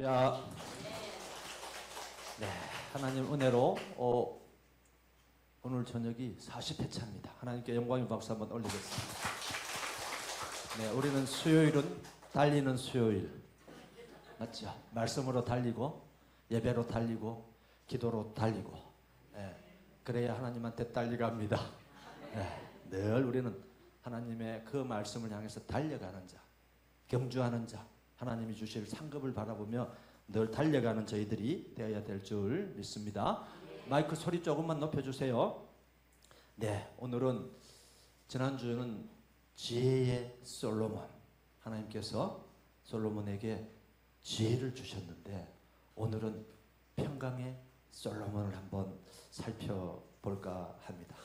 할렐루야. 네, 하나님 은혜로 오늘 저녁이 40회차입니다. 하나님께 영광의 박수 한번 올리겠습니다. 네, 우리는 수요일은 달리는 수요일, 맞죠? 말씀으로 달리고 예배로 달리고 기도로 달리고, 네, 그래야 하나님한테 달려갑니다. 네, 늘 우리는 하나님의 그 말씀을 향해서 달려가는 자, 경주하는 자, 하나님이 주실 상급을 바라보며 늘 달려가는 저희들이 되어야 될 줄 믿습니다. 마이크 소리 조금만 높여주세요. 네, 오늘은 지난주에는 지혜의 솔로몬, 하나님께서 솔로몬에게 지혜를 주셨는데 오늘은 평강의 솔로몬을 한번 살펴볼까 합니다.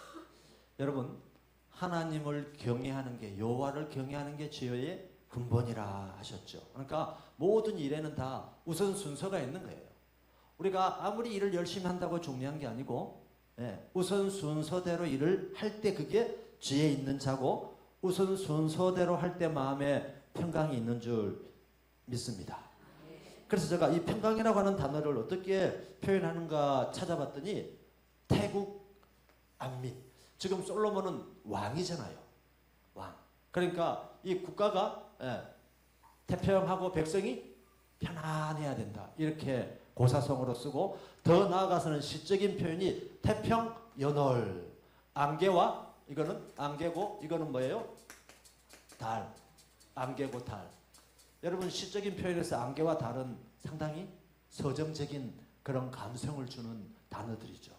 여러분, 하나님을 경외하는 게, 여호와를 경외하는 게 지혜의 근본이라 하셨죠. 그러니까 모든 일에는 다 우선 순서가 있는 거예요. 우리가 아무리 일을 열심히 한다고 중요한 게 아니고, 우선 순서대로 일을 할 때 그게 지혜 있는 자고, 우선 순서대로 할 때 마음에 평강이 있는 줄 믿습니다. 그래서 제가 이 평강이라고 하는 단어를 어떻게 표현하는가 찾아봤더니 태국 안민, 지금 솔로몬은 왕이잖아요. 왕. 그러니까 이 국가가 태평하고 백성이 편안해야 된다, 이렇게 고사성어로 쓰고, 더 나아가서는 시적인 표현이 태평연월, 안개와, 이거는 안개고 이거는 뭐예요? 달. 안개고 달. 여러분, 시적인 표현에서 안개와 달은 상당히 서정적인 그런 감성을 주는 단어들이죠.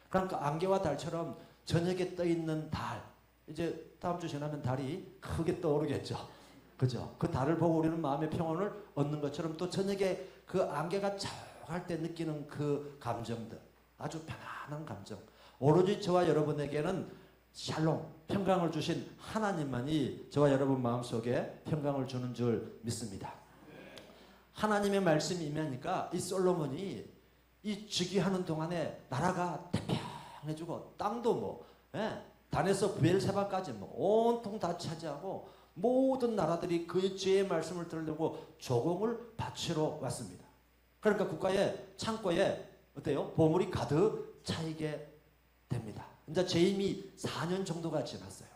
그러니까 안개와 달처럼 저녁에 떠 있는 달, 이제 다음 주 지나면 달이 크게 떠오르겠죠. 그죠? 그 달을 보고 우리는 마음의 평온을 얻는 것처럼, 또 저녁에 그 안개가 쫙할 때 느끼는 그 감정들, 아주 편안한 감정, 오로지 저와 여러분에게는 샬롬, 평강을 주신 하나님만이 저와 여러분 마음속에 평강을 주는 줄 믿습니다. 하나님의 말씀이 임하니까 이 솔로몬이 이 즉위하는 동안에 나라가 태평해지고, 땅도 뭐, 단에서 브엘세바까지 뭐 온통 다 차지하고, 모든 나라들이 그의 지혜의 말씀을 들으려고 조공을 바치러 왔습니다. 그러니까 국가의 창고에 어때요? 보물이 가득 차이게 됩니다. 이제 재임이 4년 정도가 지났어요.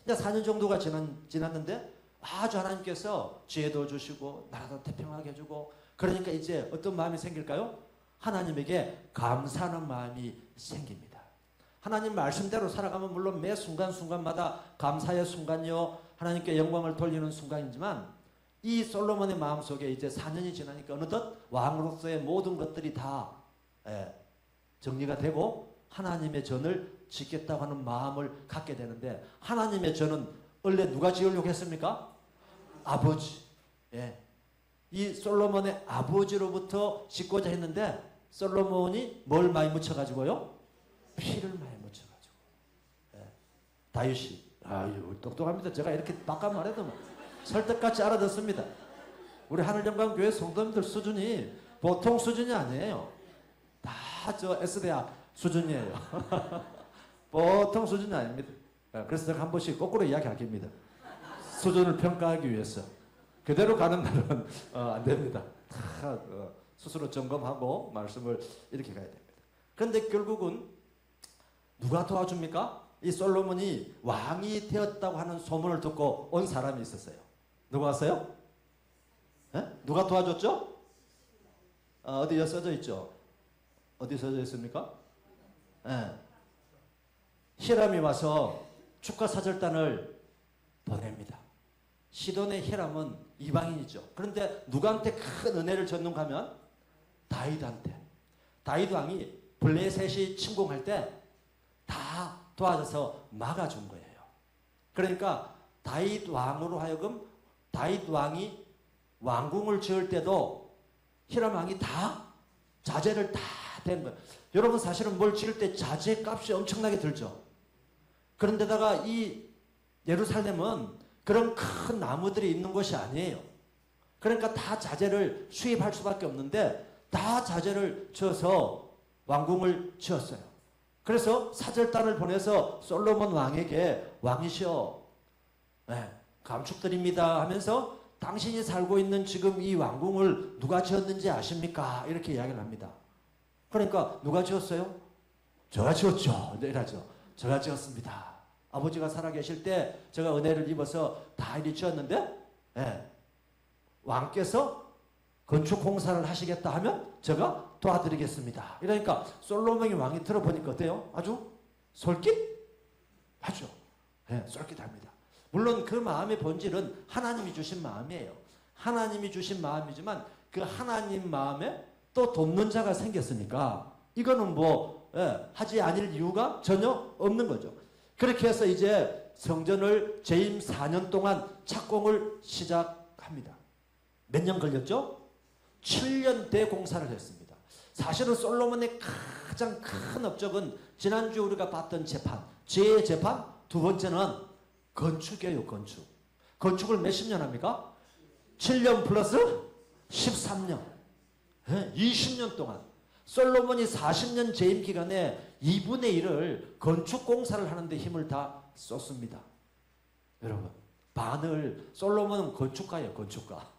이제 4년 정도가 지났는데 아주 하나님께서 지혜도 주시고 나라도 태평하게 해주고, 그러니까 이제 어떤 마음이 생길까요? 하나님에게 감사하는 마음이 생깁니다. 하나님 말씀대로 살아가면 물론 매 순간순간마다 감사의 순간이요, 하나님께 영광을 돌리는 순간이지만, 이 솔로몬의 마음속에 이제 4년이 지나니까 어느덧 왕으로서의 모든 것들이 다 정리가 되고 하나님의 전을 짓겠다고 하는 마음을 갖게 되는데, 하나님의 전은 원래 누가 지으려고 했습니까? 아버지. 이 솔로몬의 아버지로부터 짓고자 했는데, 솔로몬이 뭘 많이 묻혀가지고요? 피를 많이 묻혀가지고. 다윗이, 아유 똑똑합니다. 제가 이렇게 바꿔 말해도 설득같이 알아듣습니다. 우리 하늘영광교회 성도님들 수준이 보통 수준이 아니에요. 다 저 S대학 수준이에요. 보통 수준이 아닙니다. 그래서 제가 한 번씩 거꾸로 이야기하겠습니다. 수준을 평가하기 위해서. 그대로 가는 날은 안 됩니다. 다 스스로 점검하고 말씀을 이렇게 가야 됩니다. 그런데 결국은 누가 도와줍니까? 이 솔로몬이 왕이 되었다고 하는 소문을 듣고 온 사람이 있었어요. 누가 왔어요? 누가 도와줬죠? 어디에 써져 있죠? 어디 써져 있습니까? 히람이 와서 축하 사절단을 보냅니다. 시돈의 히람은 이방인이죠. 그런데 누구한테 큰 은혜를 줬는가 하면 다윗한테. 다윗 왕이 블레셋이 침공할 때 다 도와줘서 막아준 거예요. 그러니까 다윗 왕으로 하여금 다윗 왕이 왕궁을 지을 때도 히람 왕이 다 자재를 다 댄 거예요. 여러분, 사실은 뭘 지을 때 자재 값이 엄청나게 들죠. 그런데다가 이 예루살렘은 그런 큰 나무들이 있는 곳이 아니에요. 그러니까 다 자재를 수입할 수밖에 없는데 다 자재를 지어서 왕궁을 지었어요. 그래서 사절단을 보내서 솔로몬 왕에게, 왕이시여, 감축드립니다 하면서 당신이 살고 있는 지금 이 왕궁을 누가 지었는지 아십니까? 이렇게 이야기를 합니다. 그러니까 누가 지었어요? 제가 지었죠. 네, 이러죠. 제가 지었습니다. 아버지가 살아계실 때 제가 은혜를 입어서 다 이리 지었는데 예, 왕께서 건축 공사를 하시겠다 하면 제가 도와드리겠습니다. 이러니까 솔로몬이 왕이 들어보니까 어때요? 아주 솔깃하죠. 예, 솔깃합니다. 물론 그 마음의 본질은 하나님이 주신 마음이에요. 하나님이 주신 마음이지만 그 하나님 마음에 또 돕는 자가 생겼으니까 이거는 뭐 하지 않을 이유가 전혀 없는 거죠. 그렇게 해서 이제 성전을 재임 4년 동안 착공을 시작합니다. 몇 년 걸렸죠? 7년 대공사를 했습니다. 사실은 솔로몬의 가장 큰 업적은 지난주 우리가 봤던 재판, 재판 두 번째는 건축이에요. 건축을 몇십 년 합니까? 7년 플러스 13년 20년 동안 솔로몬이 40년 재임 기간에 2분의 1을 건축 공사를 하는데 힘을 다 썼습니다. 여러분 반을 솔로몬은 건축가예요. 건축가.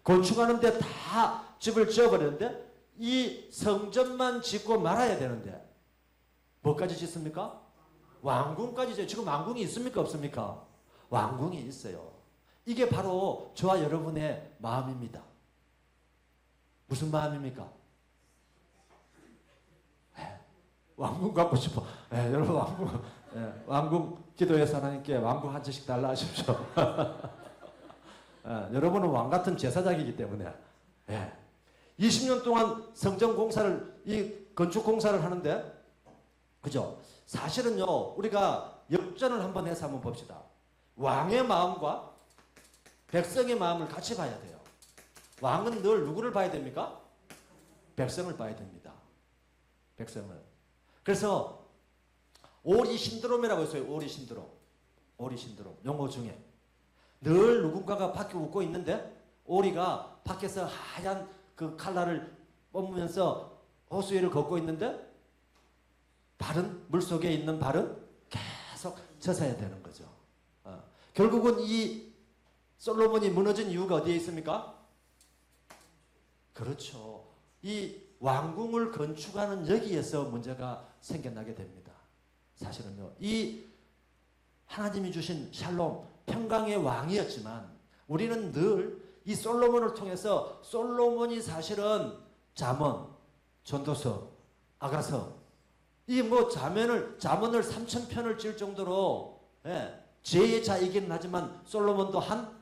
건축하는데 다 집을 지어버렸는데 이 성전만 짓고 말아야 되는데 뭐까지 짓습니까? 왕궁까지 짓어요. 지금 왕궁이 있습니까? 없습니까? 왕궁이 있어요. 이게 바로 저와 여러분의 마음입니다. 무슨 마음입니까? 왕궁 갖고 싶어. 여러분 왕궁 기도해서 하나님께 왕궁 한 채씩 달라 하십시오. 여러분은 왕 같은 제사장이기 때문에 20년 동안 성전 공사를 이 건축 공사를 하는데 그죠? 사실은요 우리가 역전을 한번 해서 한번 봅시다. 왕의 마음과 백성의 마음을 같이 봐야 돼요. 왕은 늘 누구를 봐야 됩니까? 백성을 봐야 됩니다. 백성을. 그래서 오리 신드롬이라고 있어요. 오리 신드롬. 용어 중에 늘 누군가가 밖에 웃고 있는데 오리가 밖에서 하얀 그 칼날을 뽐으면서 호수위를 걷고 있는데 물속에 있는 발은 계속 젖어야 되는 거죠. 결국은 이 솔로몬이 무너진 이유가 어디에 있습니까? 그렇죠. 이 왕궁을 건축하는 여기에서 문제가 생겨나게 됩니다. 사실은요. 이 하나님이 주신 샬롬, 평강의 왕이었지만 우리는 늘 이 솔로몬을 통해서 솔로몬이 사실은 잠언, 전도서, 아가서 이 뭐 잠언을 3,000편을 찔 정도로 지혜의 자이기는 하지만 솔로몬도 한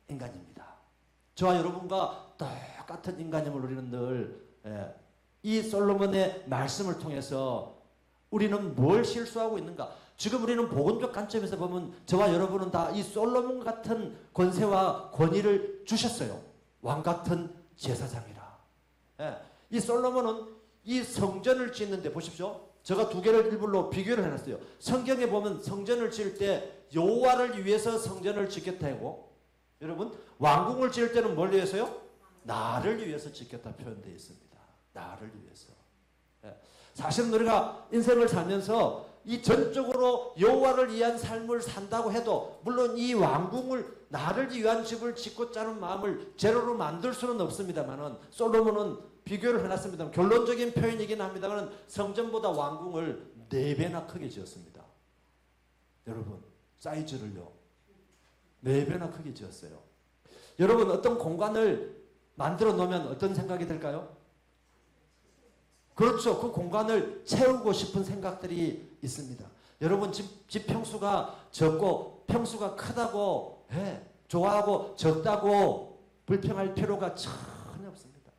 인간입니다. 저와 여러분과 똑같은 인간임을 우리는 늘 이 솔로몬의 말씀을 통해서 우리는 뭘 실수하고 있는가? 지금 우리는 복음적 관점에서 보면 저와 여러분은 다 이 솔로몬 같은 권세와 권위를 주셨어요. 왕 같은 제사장이라. 이 솔로몬은 이 성전을 짓는데 보십시오. 제가 두 개를 일부러 비교를 해놨어요. 성경에 보면 성전을 지을 때 여호와를 위해서 성전을 짓겠다 하고 여러분 왕궁을 지을 때는 뭘 위해서요? 나를 위해서 짓겠다 표현되어 있습니다. 나를 위해서. 사실은 우리가 인생을 살면서 이 전적으로 여호와를 위한 삶을 산다고 해도 물론 이 왕궁을 나를 위한 집을 짓고자 하는 마음을 제로로 만들 수는 없습니다만은 솔로몬은 비교를 해놨습니다. 결론적인 표현이긴 합니다만 성전보다 왕궁을 4배나 크게 지었습니다. 여러분 사이즈를요 4배나 크게 지었어요. 여러분 어떤 공간을 만들어 놓으면 어떤 생각이 들까요? 그렇죠. 그 공간을 채우고 싶은 생각들이 있습니다. 여러분 집 평수가 적고 평수가 크다고 좋아하고 적다고 불평할 필요가 전혀 없습니다.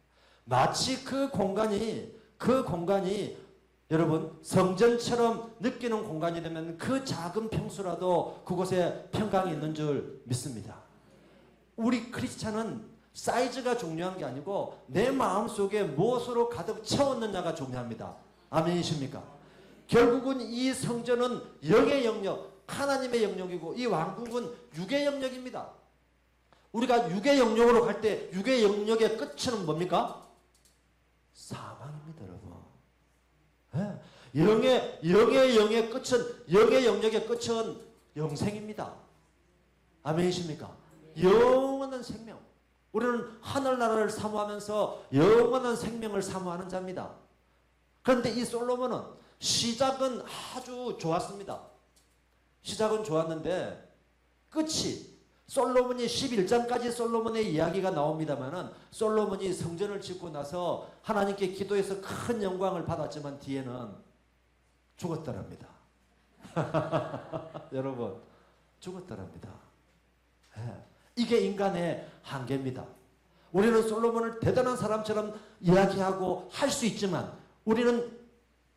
마치 그 공간이 여러분 성전처럼 느끼는 공간이 되면 그 작은 평수라도 그곳에 평강이 있는 줄 믿습니다. 우리 크리스찬은 사이즈가 중요한 게 아니고 내 마음속에 무엇으로 가득 채웠느냐가 중요합니다. 아멘이십니까? 결국은 이 성전은 영의 영역, 하나님의 영역이고 이 왕궁은 육의 영역입니다. 우리가 육의 영역으로 갈 때 육의 영역의 끝은 뭡니까? 사망입니다, 여러분. 영의 영역의 끝은 영생입니다. 아멘이십니까? 영원한 생명. 우리는 하늘나라를 사모하면서 영원한 생명을 사모하는 자입니다. 그런데 이 솔로몬은 시작은 아주 좋았습니다. 시작은 좋았는데 끝이 솔로몬이 11장까지 솔로몬의 이야기가 나옵니다만은 솔로몬이 성전을 짓고 나서 하나님께 기도해서 큰 영광을 받았지만 뒤에는 죽었더랍니다. 여러분 죽었더랍니다. 이게 인간의 한계입니다. 우리는 솔로몬을 대단한 사람처럼 이야기하고 할 수 있지만 우리는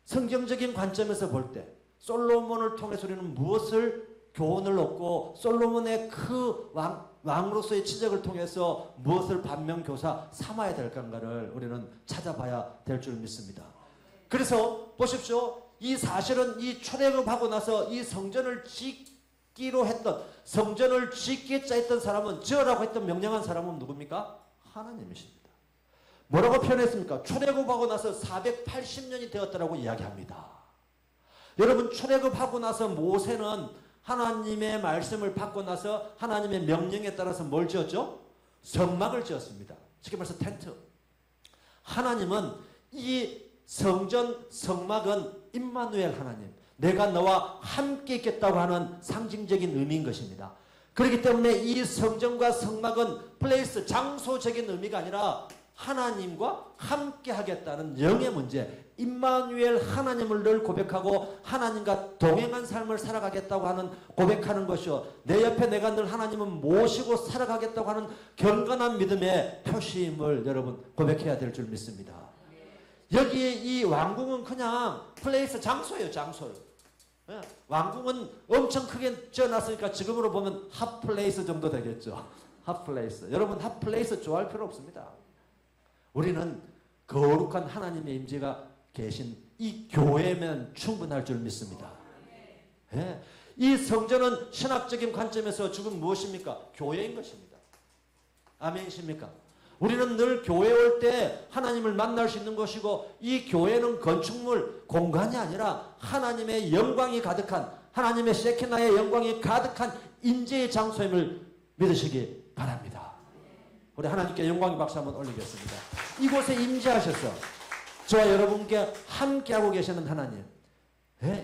성경적인 관점에서 볼 때 솔로몬을 통해서 우리는 무엇을 교훈을 얻고 솔로몬의 그 왕으로서의 지적을 통해서 무엇을 반면교사 삼아야 될까를 우리는 찾아봐야 될 줄 믿습니다. 그래서 보십시오. 이 사실은 이 출애굽하고 나서 이 성전을 짓기로 했던 성전을 짓겠자 했던 사람은 지으라고 했던 명령한 사람은 누굽니까? 하나님이십니다. 뭐라고 표현했습니까? 출애굽하고 나서 480년이 되었다라고 이야기합니다. 여러분 출애굽하고 나서 모세는 하나님의 말씀을 받고 나서 하나님의 명령에 따라서 뭘 지었죠? 성막을 지었습니다. 쉽게 말해서 텐트. 하나님은 이 성전 성막은 임마누엘 하나님, 내가 너와 함께 있겠다고 하는 상징적인 의미인 것입니다. 그렇기 때문에 이 성전과 성막은 플레이스, 장소적인 의미가 아니라 하나님과 함께 하겠다는 영의 문제, 임마누엘 하나님을 늘 고백하고 하나님과 동행한 삶을 살아가겠다고 하는 고백하는 것이요, 내 옆에 내가 늘 하나님을 모시고 살아가겠다고 하는 경건한 믿음의 표시임을 여러분 고백해야 될 줄 믿습니다. 여기에 이 왕궁은 그냥 플레이스, 장소예요. 장소요. 왕궁은 엄청 크게 지어놨으니까 지금으로 보면 핫플레이스 정도 되겠죠. 핫플레이스. 여러분 핫플레이스 좋아할 필요 없습니다. 우리는 거룩한 하나님의 임재가 계신 이 교회면 충분할 줄 믿습니다. 예. 이 성전은 신학적인 관점에서 지금 무엇입니까? 교회인 것입니다. 아멘이십니까? 우리는 늘 교회 올 때 하나님을 만날 수 있는 것이고 이 교회는 건축물, 공간이 아니라 하나님의 영광이 가득한, 하나님의 세키나의 영광이 가득한 임재의 장소임을 믿으시기 바랍니다. 우리 하나님께 영광의 박수 한번 올리겠습니다. 이곳에 임재하셔서 저와 여러분께 함께하고 계시는 하나님,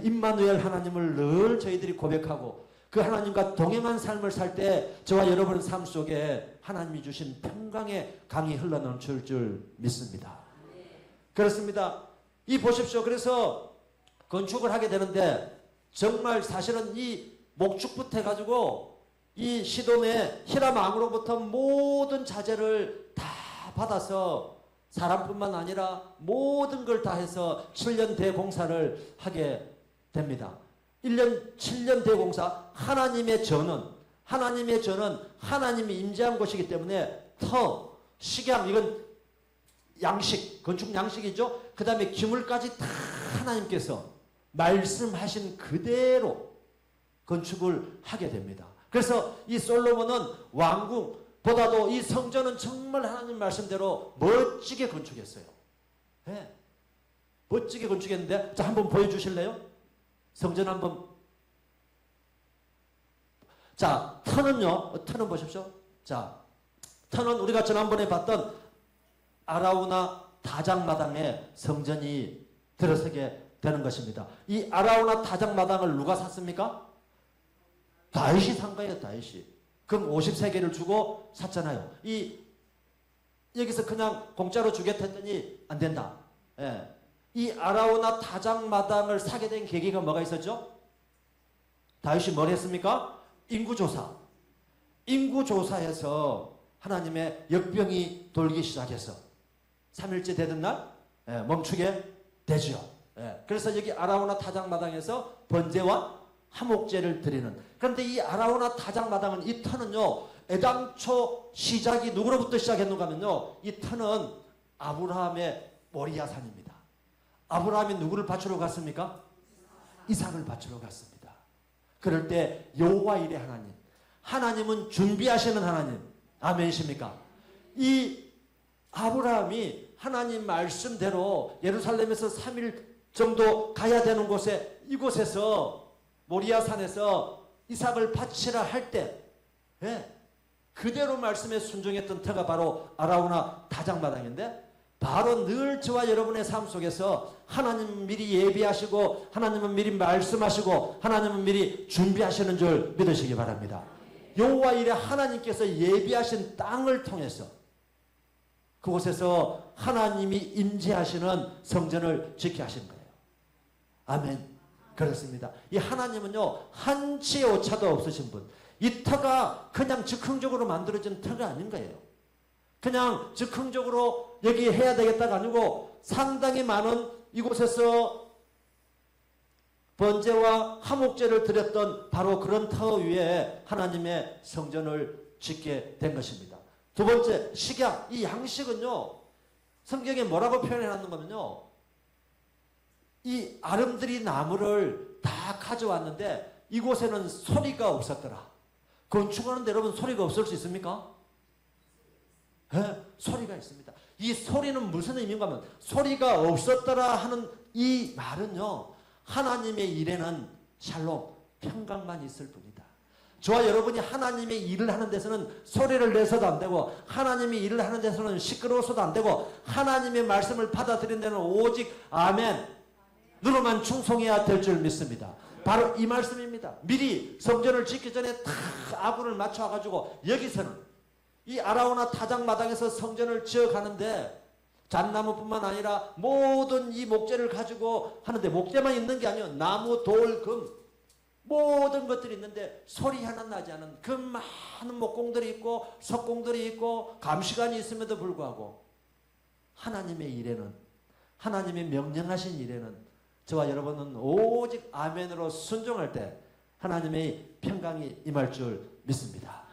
임마누엘 하나님을 늘 저희들이 고백하고 그 하나님과 동행한 삶을 살 때 저와 여러분의 삶 속에 하나님이 주신 평강의 강이 흘러넘칠 줄 믿습니다. 그렇습니다. 이 보십시오. 그래서 건축을 하게 되는데 정말 사실은 이 목축부터 해가지고 이 시돈의 히람 왕으로부터 모든 자재를 다 받아서 사람뿐만 아니라 모든 걸 다 해서 7년 대공사를 하게 됩니다. 7년 대공사, 하나님의 전은 하나님이 임재한 곳이기 때문에 식양, 이건 양식, 건축 양식이죠. 그 다음에 기물까지 다 하나님께서 말씀하신 그대로 건축을 하게 됩니다. 그래서 이 솔로몬은 왕궁보다도 이 성전은 정말 하나님 말씀대로 멋지게 건축했어요. 네. 멋지게 건축했는데, 자, 한번 보여주실래요? 성전 한번. 자, 터는요, 터는 보십시오. 자, 터는 우리가 지난번에 봤던 아라우나 다장마당에 성전이 들어서게 되는 것입니다. 이 아라우나 다장마당을 누가 샀습니까? 다윗이 산 거예요, 다윗이. 그럼 50세겔을 주고 샀잖아요. 여기서 그냥 공짜로 주겠다 했더니 안 된다. 예. 이 아라우나 다장마당을 사게 된 계기가 뭐가 있었죠? 다윗이 뭘 했습니까? 인구조사. 인구조사에서 하나님의 역병이 돌기 시작해서 3일째 되던 날 멈추게 되죠. 그래서 여기 아라우나 다장마당에서 번제와 화목제를 드리는. 그런데 이 아라우나 다장마당은, 이 터는요, 애당초 시작이 누구로부터 시작했는가 하면요, 이 터는 아브라함의 모리아산입니다. 아브라함이 누구를 바치러 갔습니까? 이삭을 바치러 갔습니다. 그럴 때 여호와 일의 하나님, 하나님은 준비하시는 하나님, 아멘이십니까? 이 아브라함이 하나님 말씀대로 예루살렘에서 3일 정도 가야 되는 곳에, 이곳에서 모리아산에서 이삭을 바치라 할 때 예. 그대로 말씀에 순종했던 터가 바로 아라우나 다장마당인데, 바로 늘 저와 여러분의 삶 속에서 하나님은 미리 예비하시고 하나님은 미리 말씀하시고 하나님은 미리 준비하시는 줄 믿으시기 바랍니다. 여호와 이레 하나님께서 예비하신 땅을 통해서 그곳에서 하나님이 임재하시는 성전을 짓게 하신 거예요. 아멘. 그렇습니다. 이 하나님은요, 한치의 오차도 없으신 분. 이 터가 그냥 즉흥적으로 만들어진 터가 아닌 거예요. 그냥 즉흥적으로 여기 해야 되겠다가 아니고 상당히 많은 이곳에서 번제와 화목제를 드렸던 바로 그런 터 위에 하나님의 성전을 짓게 된 것입니다. 두 번째, 식양. 이 양식은요, 성경에 뭐라고 표현해놨는 거면요, 이 아름드리 나무를 다 가져왔는데 이곳에는 소리가 없었더라. 건축하는데 여러분 소리가 없을 수 있습니까? 네, 소리가 있습니다. 이 소리는 무슨 의미인가 하면, 소리가 없었더라 하는 이 말은요, 하나님의 일에는 샬롬, 평강만 있을 뿐이다. 저와 여러분이 하나님의 일을 하는 데서는 소리를 내서도 안 되고, 하나님의 일을 하는 데서는 시끄러워서도 안 되고, 하나님의 말씀을 받아들인 데는 오직 아멘 누로만 충성해야 될 줄 믿습니다. 바로 이 말씀입니다. 미리 성전을 짓기 전에 다 아군을 맞춰가지고 여기서는 이 아라우나 타작마당에서 성전을 지어가는데, 잣나무뿐만 아니라 모든 이 목재를 가지고 하는데, 목재만 있는 게 아니에요. 나무, 돌, 금 모든 것들이 있는데 소리 하나 나지 않은 그 많은 목공들이 있고 석공들이 있고 감시관이 있음에도 불구하고 하나님의 일에는, 하나님의 명령하신 일에는 저와 여러분은 오직 아멘으로 순종할 때 하나님의 평강이 임할 줄 믿습니다.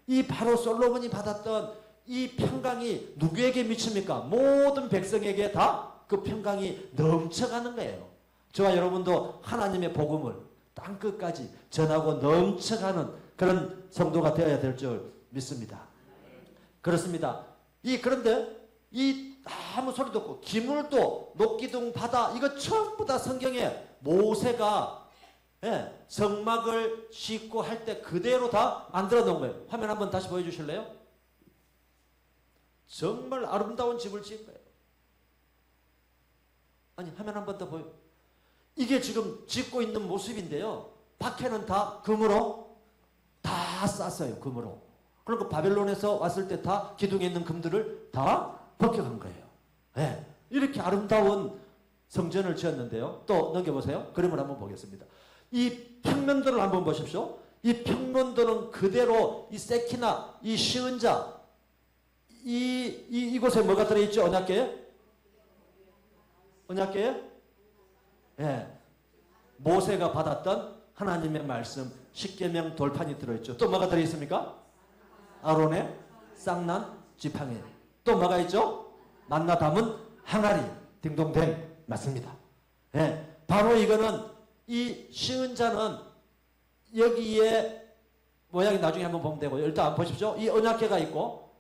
이 바로 솔로몬이 받았던 이 평강이 누구에게 미칩니까? 모든 백성에게 다 그 평강이 넘쳐가는 거예요. 저와 여러분도 하나님의 복음을 땅끝까지 전하고 넘쳐가는 그런 성도가 되어야 될 줄 믿습니다. 그렇습니다. 그런데 이 아무 소리도 없고 기물도 녹기둥 바다, 이거 전부 다 성경에 모세가 성막을 싣고 할 때 그대로 다 만들어 놓은 거예요. 화면 한번 다시 보여주실래요? 정말 아름다운 집을 지은 거예요. 아니, 화면 한번 더 보여. 이게 지금 짓고 있는 모습인데요, 밖에는 다 금으로 다 쌌어요. 금으로. 그리고 바벨론에서 왔을 때 다 기둥에 있는 금들을 다 벗겨간 거예요. 네. 이렇게 아름다운 성전을 지었는데요. 또 넘겨보세요. 그림을 한번 보겠습니다. 이 평면도를 한번 보십시오. 이 평면도는 그대로 이 세키나, 이 시은자, 이곳에 뭐가 들어있죠? 언약궤에? 언약궤에? 예. 모세가 받았던 하나님의 말씀, 십계명 돌판이 들어있죠. 또 뭐가 들어있습니까? 아론의 쌍난 지팡이. 또 뭐가 있죠? 만나 담은 항아리. 딩동댕. 맞습니다. 예. 바로 이거는, 이 시은자는 여기에 모양이 나중에 한번 보면 되고, 일단 보십시오. 이 언약궤가 있고,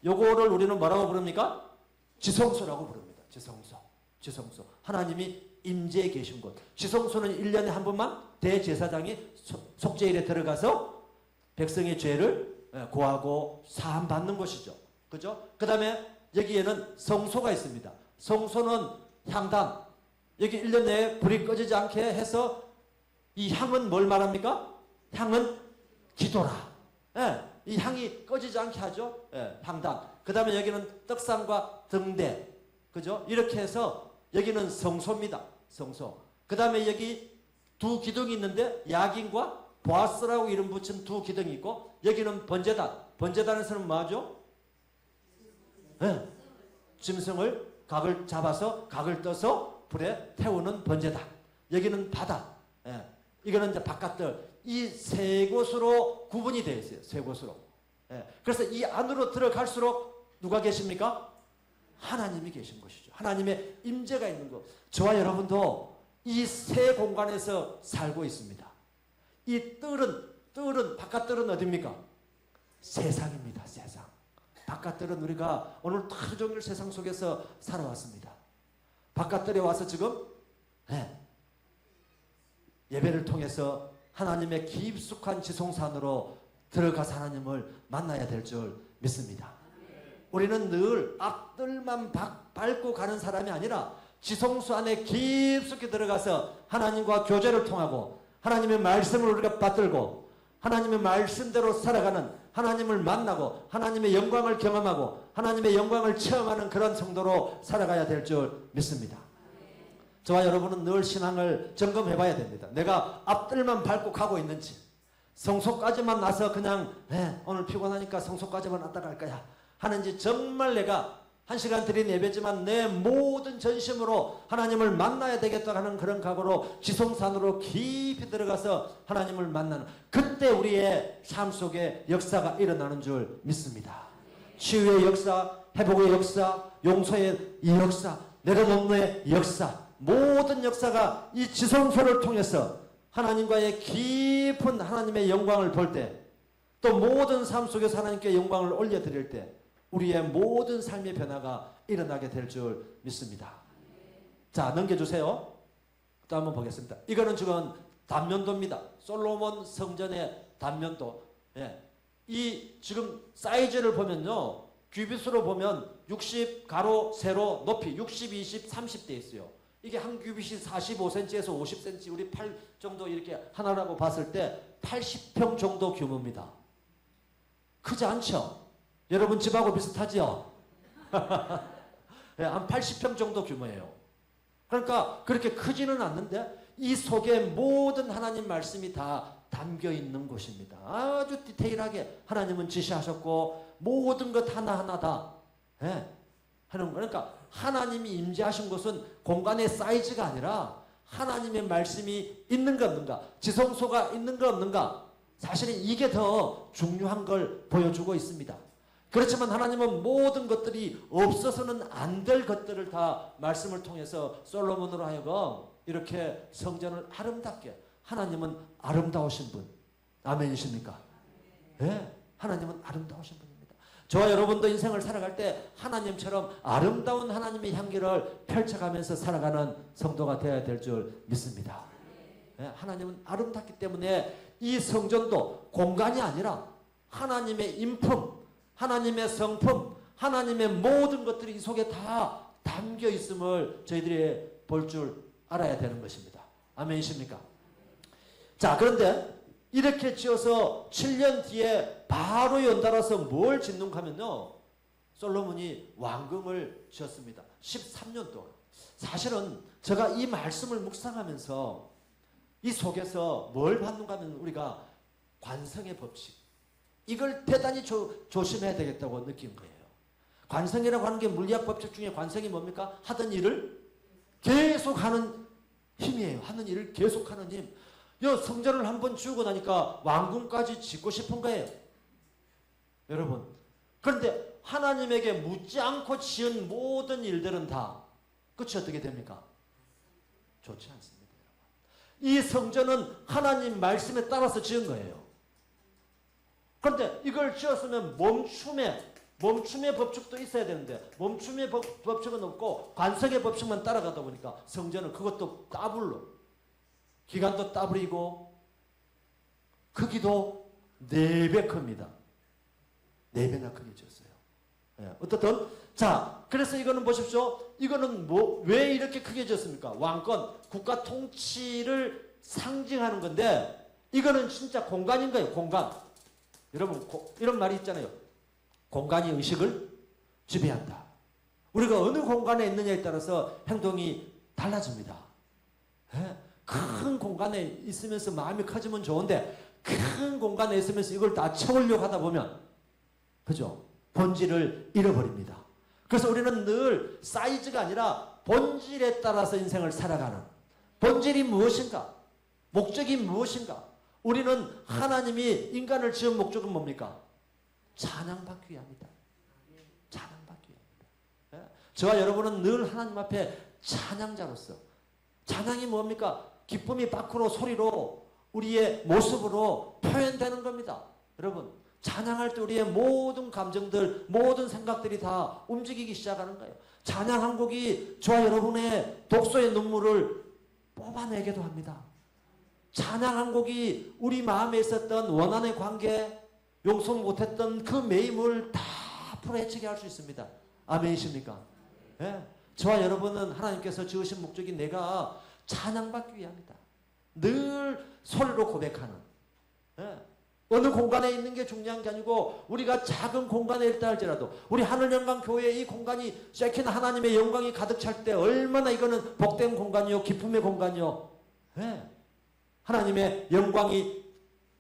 요거를 우리는 뭐라고 부릅니까? 지성소라고 부릅니다. 지성소. 하나님이 임재해 계신 곳. 지성소는 1년에 한 번만 대제사장이 속죄일에 들어가서 백성의 죄를 고하고 사함 받는 곳이죠. 그죠? 그 다음에 여기에는 성소가 있습니다. 성소는 향단. 여기 1년 내에 불이 꺼지지 않게 해서, 이 향은 뭘 말합니까? 향은 기도라. 이 향이 꺼지지 않게 하죠. 향단. 그 다음에 여기는 떡상과 등대. 그죠? 이렇게 해서 여기는 성소입니다. 성소. 그 다음에 여기 두 기둥이 있는데, 야긴과 보아스라고 이름 붙인 두 기둥이 있고, 여기는 번제단. 번제단에서는 뭐하죠? 짐승을 각을 잡아서 각을 떠서 불에 태우는 번제단. 여기는 바다. 이거는 이제 바깥들. 이 세 곳으로 구분이 되어 있어요. 세 곳으로. 그래서 이 안으로 들어갈수록 누가 계십니까? 하나님이 계신 것이죠. 하나님의 임재가 있는 것. 저와 여러분도 이 세 공간에서 살고 있습니다. 이 뜰은 바깥뜰은 어디입니까? 세상입니다. 세상. 바깥뜰은 우리가 오늘 하루 종일 세상 속에서 살아왔습니다. 바깥뜰에 와서 지금 예배를 통해서 하나님의 깊숙한 지성산으로 들어가서 하나님을 만나야 될 줄 믿습니다. 우리는 늘 앞들만 밟고 가는 사람이 아니라 지성소 안에 깊숙이 들어가서 하나님과 교제를 통하고 하나님의 말씀을 우리가 받들고 하나님의 말씀대로 살아가는, 하나님을 만나고 하나님의 영광을 경험하고 하나님의 영광을 체험하는 그런 성도로 살아가야 될 줄 믿습니다. 저와 여러분은 늘 신앙을 점검해 봐야 됩니다. 내가 앞들만 밟고 가고 있는지, 성소까지만 나서 그냥 오늘 피곤하니까 성소까지만 왔다 갈 거야 하는지, 정말 내가 1시간 드린 예배지만 내 모든 전심으로 하나님을 만나야 되겠다 하는 그런 각오로 지성산으로 깊이 들어가서 하나님을 만나는, 그때 우리의 삶 속에 역사가 일어나는 줄 믿습니다. 치유의 역사, 회복의 역사, 용서의 이 역사, 내려놓는 역사, 모든 역사가 이 지성소를 통해서 하나님과의 깊은 하나님의 영광을 볼 때, 또 모든 삶 속에서 하나님께 영광을 올려드릴 때 우리의 모든 삶의 변화가 일어나게 될 줄 믿습니다. 자, 넘겨주세요. 또 한번 보겠습니다. 이거는 지금 단면도입니다. 솔로몬 성전의 단면도. 이 지금 사이즈를 보면요, 규빗으로 보면 60 가로 세로 높이 60, 20, 30 돼 있어요. 이게 한 규빗이 45cm에서 50cm, 우리 팔 정도 이렇게 하나라고 봤을 때 80평 정도 규모입니다. 크지 않죠? 여러분 집하고 비슷하지요? 한 80평 정도 규모예요. 그러니까 그렇게 크지는 않는데 이 속에 모든 하나님 말씀이 다 담겨 있는 곳입니다. 아주 디테일하게 하나님은 지시하셨고 모든 것 하나하나 다 하는, 그러니까 하나님이 임재하신 곳은 공간의 사이즈가 아니라 하나님의 말씀이 있는가 없는가, 지성소가 있는가 없는가, 사실은 이게 더 중요한 걸 보여주고 있습니다. 그렇지만 하나님은 모든 것들이 없어서는 안 될 것들을 다 말씀을 통해서 솔로몬으로 하여금 이렇게 성전을 아름답게, 하나님은 아름다우신 분, 아멘이십니까? 하나님은 아름다우신 분입니다. 저와 여러분도 인생을 살아갈 때 하나님처럼 아름다운 하나님의 향기를 펼쳐가면서 살아가는 성도가 되어야 될 줄 믿습니다. 하나님은 아름답기 때문에 이 성전도 공간이 아니라 하나님의 인품, 하나님의 성품, 하나님의 모든 것들이 이 속에 다 담겨 있음을 저희들이 볼 줄 알아야 되는 것입니다. 아멘이십니까? 자, 그런데 이렇게 지어서 7년 뒤에 바로 연달아서 뭘 짓는가 하면요, 솔로몬이 왕궁을 지었습니다. 13년 동안. 사실은 제가 이 말씀을 묵상하면서 이 속에서 뭘 받는가 하면 우리가 관성의 법칙, 이걸 대단히 조심해야 되겠다고 느낀 거예요. 관성이라고 하는 게 물리학 법칙 중에 관성이 뭡니까? 하던 일을 계속하는 힘이에요. 하는 일을 계속하는 힘. 성전을 한번 지우고 나니까 왕궁까지 짓고 싶은 거예요. 여러분, 그런데 하나님에게 묻지 않고 지은 모든 일들은 다 끝이 어떻게 됩니까? 좋지 않습니다. 이 성전은 하나님 말씀에 따라서 지은 거예요. 그런데 이걸 지었으면 멈춤의 법칙도 있어야 되는데 멈춤의 법칙은 없고 관성의 법칙만 따라가다 보니까 성전은 그것도 더블로, 기간도 더블이고 크기도 4배 큽니다. 4배나 크게 지었어요. 어떻든 자, 그래서 이거는 보십시오. 이거는 왜 이렇게 크게 지었습니까? 왕권, 국가 통치를 상징하는 건데 이거는 진짜 공간인 거예요. 공간. 여러분, 이런 말이 있잖아요. 공간이 의식을 지배한다. 우리가 어느 공간에 있느냐에 따라서 행동이 달라집니다. 큰 공간에 있으면서 마음이 커지면 좋은데 큰 공간에 있으면서 이걸 다 채우려고 하다 보면, 그죠? 본질을 잃어버립니다. 그래서 우리는 늘 사이즈가 아니라 본질에 따라서 인생을 살아가는, 본질이 무엇인가? 목적이 무엇인가? 우리는 하나님이 인간을 지은 목적은 뭡니까? 찬양받기 위함이다. 찬양받기 위함이다. 저와 여러분은 늘 하나님 앞에 찬양자로서, 찬양이 뭡니까? 기쁨이 밖으로 소리로 우리의 모습으로 표현되는 겁니다. 여러분, 찬양할 때 우리의 모든 감정들, 모든 생각들이 다 움직이기 시작하는 거예요. 찬양 한 곡이 저와 여러분의 독소의 눈물을 뽑아내기도 합니다. 찬양 한 곡이 우리 마음에 있었던 원한의 관계, 용서 못했던 그 매임을 다 풀어헤치게 할 수 있습니다. 아멘이십니까? 예? 저와 여러분은 하나님께서 지으신 목적이 내가 찬양받기 위함이다. 늘 소리로 고백하는, 예? 어느 공간에 있는 게 중요한 게 아니고 우리가 작은 공간에 있다 할지라도 우리 하늘영광교회 이 공간이 세킨 하나님의 영광이 가득 찰 때 얼마나 이거는 복된 공간이요, 기쁨의 공간이요, 예? 하나님의 영광이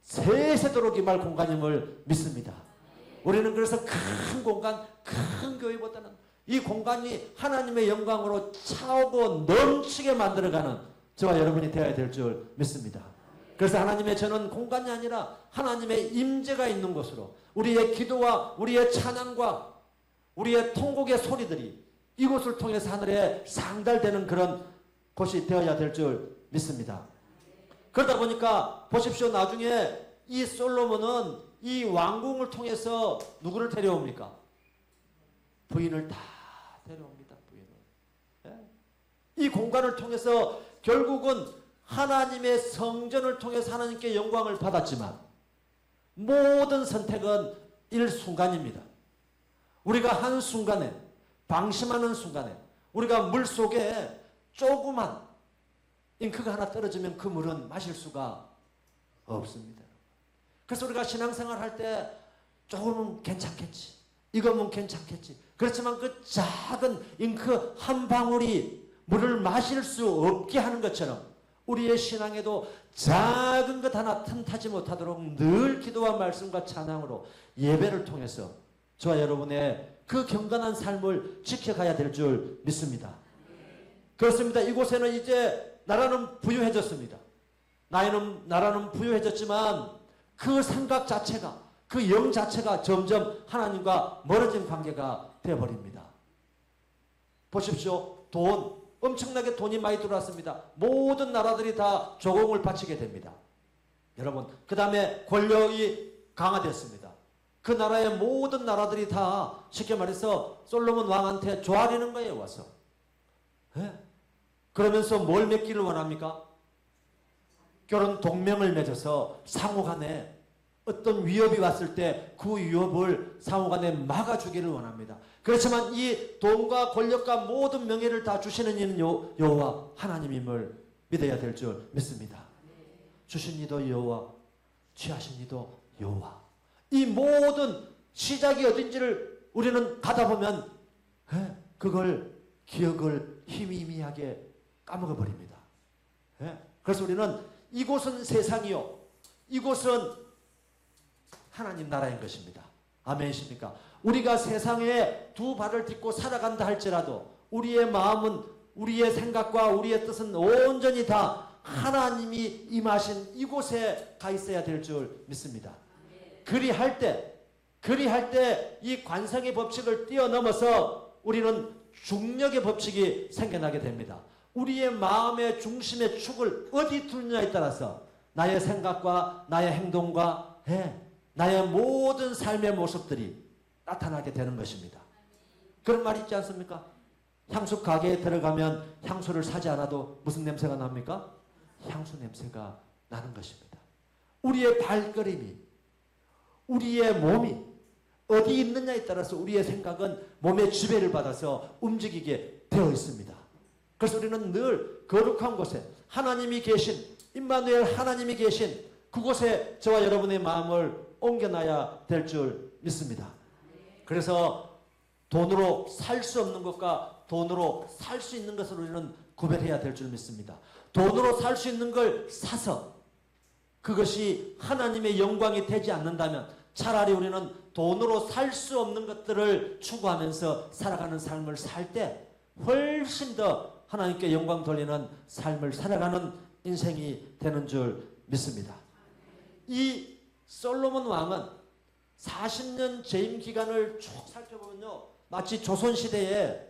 세세도록 임할 공간임을 믿습니다. 우리는 그래서 큰 공간, 큰 교회보다는 이 공간이 하나님의 영광으로 차오고 넘치게 만들어가는 저와 여러분이 되어야 될 줄 믿습니다. 그래서 하나님의 저는 공간이 아니라 하나님의 임재가 있는 곳으로 우리의 기도와 우리의 찬양과 우리의 통곡의 소리들이 이곳을 통해서 하늘에 상달되는 그런 곳이 되어야 될 줄 믿습니다. 그러다 보니까 보십시오. 나중에 이 솔로몬은 이 왕궁을 통해서 누구를 데려옵니까? 부인을 다 데려옵니다. 부인을. 예? 이 공간을 통해서 결국은 하나님의 성전을 통해서 하나님께 영광을 받았지만 모든 선택은 일순간입니다. 우리가 한순간에 방심하는 순간에 우리가 물속에 조그만 잉크가 하나 떨어지면 그 물은 마실 수가 없습니다. 그래서 우리가 신앙생활 할 때 조금은 괜찮겠지, 이거면 괜찮겠지. 그렇지만 그 작은 잉크 한 방울이 물을 마실 수 없게 하는 것처럼 우리의 신앙에도 작은 것 하나 틈타지 못하도록 늘 기도와 말씀과 찬양으로 예배를 통해서 저와 여러분의 그 경건한 삶을 지켜가야 될 줄 믿습니다. 그렇습니다. 이곳에는 이제 나라는 부유해졌습니다. 나라는 부유해졌지만 그 생각 자체가, 그 영 자체가 점점 하나님과 멀어진 관계가 되어버립니다. 보십시오. 엄청나게 돈이 많이 들어왔습니다. 모든 나라들이 다 조공을 바치게 됩니다. 여러분, 그 다음에 권력이 강화됐습니다. 그 나라의 모든 나라들이 다 쉽게 말해서 솔로몬 왕한테 조아리는 거예요. 와서. 예? 그러면서 뭘 맺기를 원합니까? 결혼 동맹을 맺어서 상호간에 어떤 위협이 왔을 때 그 위협을 상호간에 막아주기를 원합니다. 그렇지만 이 돈과 권력과 모든 명예를 다 주시는 이는 여호와 하나님임을 믿어야 될 줄 믿습니다. 주신 이도 여호와, 취하신 이도 여호와. 이 모든 시작이 어딘지를 우리는 가다 보면 그걸 기억을 희미하게 까먹어 버립니다. 그래서 우리는 이곳은 세상이요, 이곳은 하나님 나라인 것입니다. 아멘이십니까? 우리가 세상에 두 발을 딛고 살아간다 할지라도 우리의 마음은, 우리의 생각과 우리의 뜻은 온전히 다 하나님이 임하신 이곳에 가 있어야 될 줄 믿습니다. 그리할 때 이 관성의 법칙을 뛰어넘어서 우리는 중력의 법칙이 생겨나게 됩니다. 우리의 마음의 중심의 축을 어디 두느냐에 따라서 나의 생각과 나의 행동과 나의 모든 삶의 모습들이 나타나게 되는 것입니다. 그런 말이 있지 않습니까? 향수 가게에 들어가면 향수를 사지 않아도 무슨 냄새가 납니까? 향수 냄새가 나는 것입니다. 우리의 발걸음이, 우리의 몸이 어디 있느냐에 따라서 우리의 생각은 몸의 지배를 받아서 움직이게 되어 있습니다. 그래서 우리는 늘 거룩한 곳에 하나님이 계신, 임마누엘 하나님이 계신 그곳에 저와 여러분의 마음을 옮겨놔야 될 줄 믿습니다. 그래서 돈으로 살 수 없는 것과 돈으로 살 수 있는 것을 우리는 구별해야 될 줄 믿습니다. 돈으로 살 수 있는 걸 사서 그것이 하나님의 영광이 되지 않는다면 차라리 우리는 돈으로 살 수 없는 것들을 추구하면서 살아가는 삶을 살 때 훨씬 더 하나님께 영광 돌리는 삶을 살아가는 인생이 되는 줄 믿습니다. 이 솔로몬 왕은 40년 재임 기간을 쭉 살펴보면요, 마치 조선시대에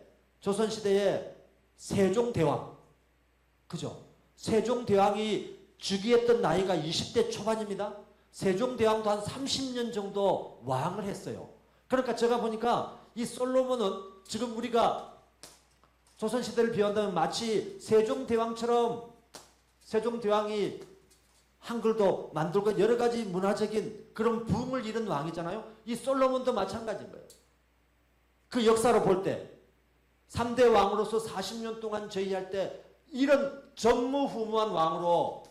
세종대왕, 그죠? 세종대왕이 즉위했던 나이가 20대 초반입니다. 세종대왕도 한 30년 정도 왕을 했어요. 그러니까 제가 보니까 이 솔로몬은 지금 우리가 조선시대를 비한다면 마치 세종대왕처럼 세종대왕이 한글도 만들고 여러 가지 문화적인 그런 부흥을 이룬 왕이잖아요. 이 솔로몬도 마찬가지인 거예요. 그 역사로 볼 때 3대 왕으로서 40년 동안 저희할 때 이런 전무후무한 왕으로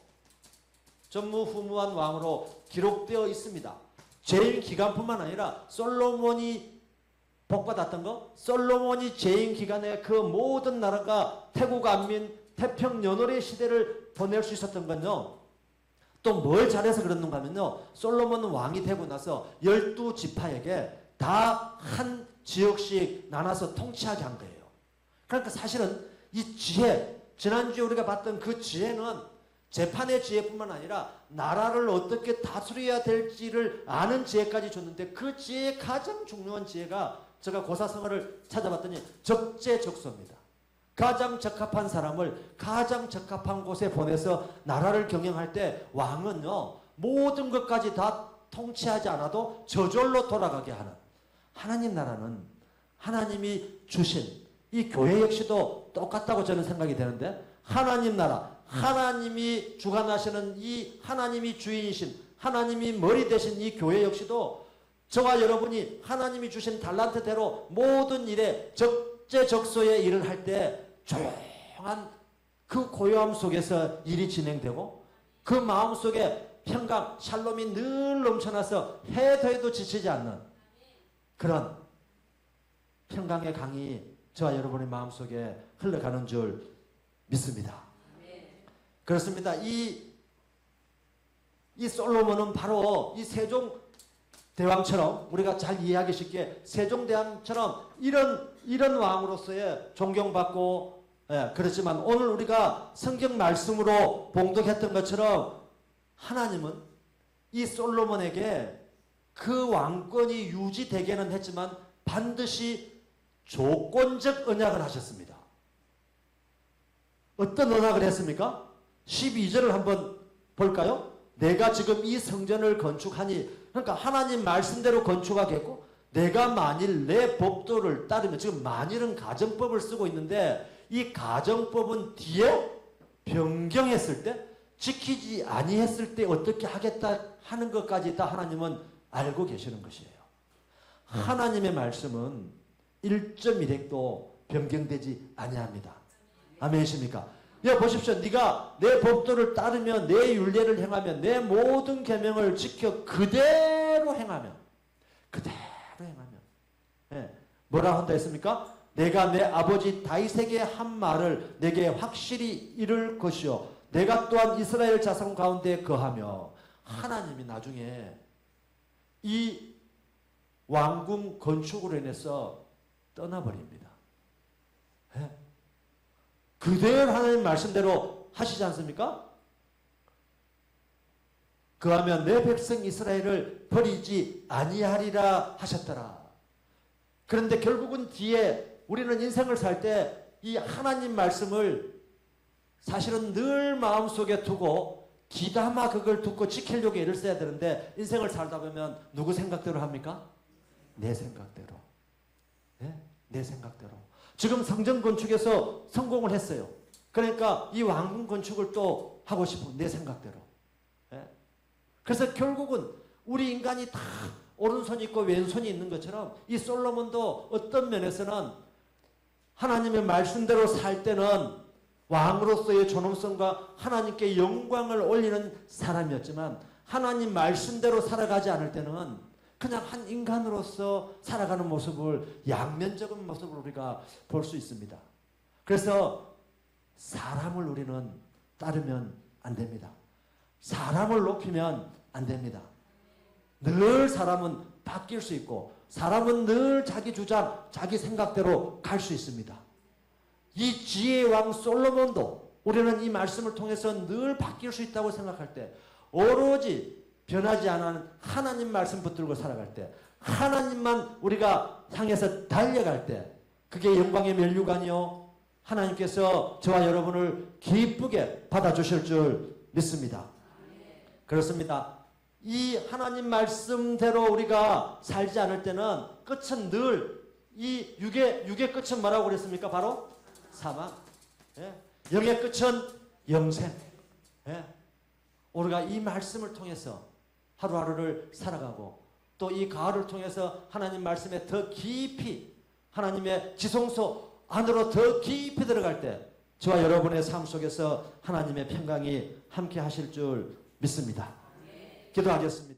기록되어 있습니다. 재임 기간뿐만 아니라 솔로몬이 복받았던 거, 솔로몬이 재임 기간에 그 모든 나라가 태국 안민 태평연월의 시대를 보낼 수 있었던 건요. 또 뭘 잘해서 그랬는가 하면요. 솔로몬은 왕이 되고 나서 12지파에게 다 한 지역씩 나눠서 통치하게 한 거예요. 그러니까 사실은 이 지혜, 지난주에 우리가 봤던 그 지혜는 재판의 지혜뿐만 아니라 나라를 어떻게 다스려야 될지를 아는 지혜까지 줬는데 그 지혜의 가장 중요한 지혜가 제가 고사성어를 찾아봤더니 적재적소입니다. 가장 적합한 사람을 가장 적합한 곳에 보내서 나라를 경영할 때 왕은요 모든 것까지 다 통치하지 않아도 저절로 돌아가게 하는 하나님 나라는 하나님이 주신 이 교회 역시도 똑같다고 저는 생각이 되는데 하나님 나라 하나님이 주관하시는 이 하나님이 주인이신 하나님이 머리 되신 이 교회 역시도 저와 여러분이 하나님이 주신 달란트대로 모든 일에 적재적소의 일을 할 때 조용한 그 고요함 속에서 일이 진행되고 그 마음 속에 평강, 샬롬이 늘 넘쳐나서 해도 해도 지치지 않는 그런 평강의 강이 저와 여러분의 마음속에 흘러가는 줄 믿습니다. 그렇습니다. 이 솔로몬은 바로 이 세종 대왕처럼 우리가 잘 이해하기 쉽게 세종대왕처럼 이런 왕으로서의 존경받고 그렇지만 오늘 우리가 성경 말씀으로 봉독했던 것처럼 하나님은 이 솔로몬에게 그 왕권이 유지되게는 했지만 반드시 조건적 언약을 하셨습니다. 어떤 언약을 했습니까? 12절을 한번 볼까요? 내가 지금 이 성전을 건축하니 그러니까 하나님 말씀대로 건축하겠고 내가 만일 내 법도를 따르면 지금 만일은 가정법을 쓰고 있는데 이 가정법은 뒤에 변경했을 때 지키지 아니했을 때 어떻게 하겠다 하는 것까지 다 하나님은 알고 계시는 것이에요. 하나님의 말씀은 1.1핵도 변경되지 아니합니다. 아멘이십니까? 보십시오. 네가 내 법도를 따르면 내 율례를 행하면 내 모든 계명을 지켜 그대로 행하면 뭐라 한다 했습니까? 내가 내 아버지 다윗에게 한 말을 내게 확실히 이룰 것이요 내가 또한 이스라엘 자손 가운데 거하며 하나님이 나중에 이 왕궁 건축으로 인해서 떠나버립니다. 그대로 하나님 말씀대로 하시지 않습니까? 그하면 내 백성 이스라엘을 버리지 아니하리라 하셨더라. 그런데 결국은 뒤에 우리는 인생을 살 때 이 하나님 말씀을 사실은 늘 마음속에 두고 귀담아 그걸 듣고 지키려고 애를 써야 되는데 인생을 살다 보면 누구 생각대로 합니까? 내 생각대로. 내 생각대로. 지금 성전 건축에서 성공을 했어요. 그러니까 이 왕궁 건축을 또 하고 싶은 내 생각대로. 그래서 결국은 우리 인간이 다 오른손이 있고 왼손이 있는 것처럼 이 솔로몬도 어떤 면에서는 하나님의 말씀대로 살 때는 왕으로서의 존엄성과 하나님께 영광을 올리는 사람이었지만 하나님 말씀대로 살아가지 않을 때는 그냥 한 인간으로서 살아가는 모습을 양면적인 모습을 우리가 볼 수 있습니다. 그래서 사람을 우리는 따르면 안 됩니다. 사람을 높이면 안 됩니다. 늘 사람은 바뀔 수 있고 사람은 늘 자기 주장, 자기 생각대로 갈 수 있습니다. 이 지혜의 왕 솔로몬도 우리는 이 말씀을 통해서 늘 바뀔 수 있다고 생각할 때 오로지 변하지 않은 하나님 말씀 붙들고 살아갈 때 하나님만 우리가 향해서 달려갈 때 그게 영광의 면류관이요 하나님께서 저와 여러분을 기쁘게 받아주실 줄 믿습니다. 그렇습니다. 이 하나님 말씀대로 우리가 살지 않을 때는 끝은 늘 이 육의 끝은 뭐라고 그랬습니까? 바로 사망. 영의 끝은 영생. 우리가 이 말씀을 통해서 하루하루를 살아가고 또 이 가을을 통해서 하나님 말씀에 더 깊이 하나님의 지성소 안으로 더 깊이 들어갈 때 저와 여러분의 삶 속에서 하나님의 평강이 함께 하실 줄 믿습니다. 기도하겠습니다.